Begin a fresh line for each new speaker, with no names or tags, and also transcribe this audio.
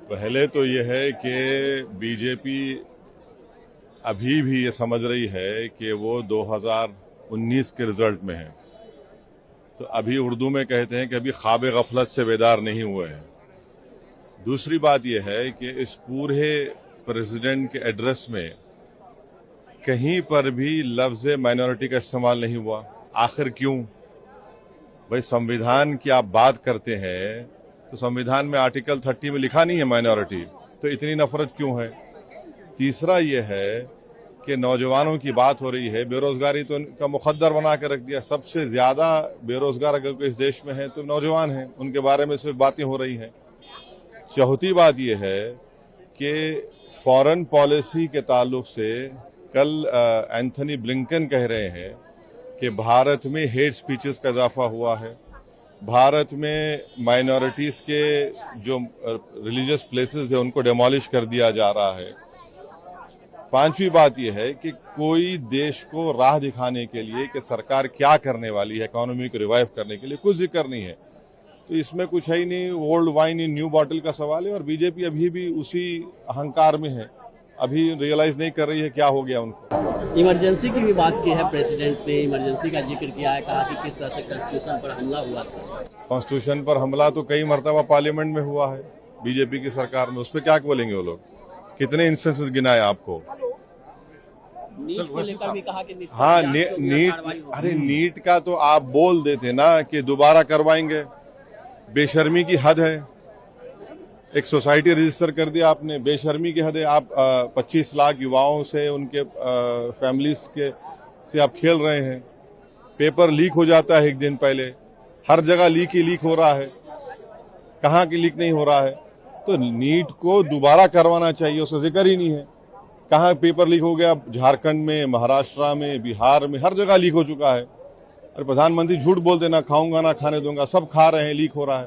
पहले तो ये है कि बीजेपी अभी भी ये समझ रही है कि वो 2019 के रिजल्ट में है। तो अभी उर्दू में कहते हैं कि अभी ख्वाब गफलत से बेदार नहीं हुए हैं। दूसरी बात यह है कि इस पूरे प्रेसिडेंट के एड्रेस में कहीं पर भी लफ्ज़ माइनॉरिटी का इस्तेमाल नहीं हुआ। आखिर क्यों? भाई, संविधान की आप बात करते हैं तो संविधान में आर्टिकल 30 में लिखा नहीं है माइनॉरिटी, तो इतनी नफरत क्यों है? तीसरा यह है कि नौजवानों की बात हो रही है, बेरोजगारी तो उनका मुकद्दर बना के रख दिया। सबसे ज्यादा बेरोजगार अगर कोई इस देश में है तो नौजवान हैं, उनके बारे में सिर्फ बातें हो रही हैं। चौथी बात यह है कि फॉरेन पॉलिसी के ताल्लुक से कल एंथनी ब्लिंकन कह रहे हैं कि भारत में हेट स्पीचेस का इजाफा हुआ है, भारत में माइनॉरिटीज के जो रिलीजियस प्लेसेस है उनको डेमोलिश कर दिया जा रहा है। पांचवी बात यह है कि कोई देश को राह दिखाने के लिए कि सरकार क्या करने वाली है इकोनॉमी को रिवाइव करने के लिए, कुछ जिक्र नहीं है। तो इसमें कुछ है ही नहीं, old wine in new bottle का सवाल है। और बीजेपी अभी भी उसी अहंकार में है, अभी रियलाइज नहीं कर रही है क्या हो गया उनको।
इमरजेंसी की भी बात की है प्रेसिडेंट ने, इमरजेंसी का जिक्र किया है, कहा कि किस तरह से कॉन्स्टिट्यूशन पर हमला हुआ था।
कॉन्स्टिट्यूशन पर हमला तो कई मरतबा पार्लियामेंट में हुआ है बीजेपी की सरकार में, उस पर क्या बोलेंगे वो लोग? कितने इंस्टेंसेस गिनाए आपको?
नीट को लेकर भी कहा कि
हाँ, नीट का तो आप बोल देते ना कि दोबारा करवाएंगे। बेशर्मी की हद है। एक सोसाइटी रजिस्टर कर दिया आपने, बेशर्मी की हद है। आप 25 लाख युवाओं से, उनके फैमिलीज के से आप खेल रहे हैं। पेपर लीक हो जाता है एक दिन पहले, हर जगह लीक हो रहा है, कहाँ की लीक नहीं हो रहा है? तो नीट को दोबारा करवाना चाहिए, उसका जिक्र ही नहीं है। कहाँ पेपर लीक हो गया? झारखंड में, महाराष्ट्र में, बिहार में, हर जगह लीक हो चुका है। और प्रधानमंत्री झूठ बोलते, ना खाऊंगा ना खाने दूंगा, सब खा रहे हैं, लीक हो रहा है।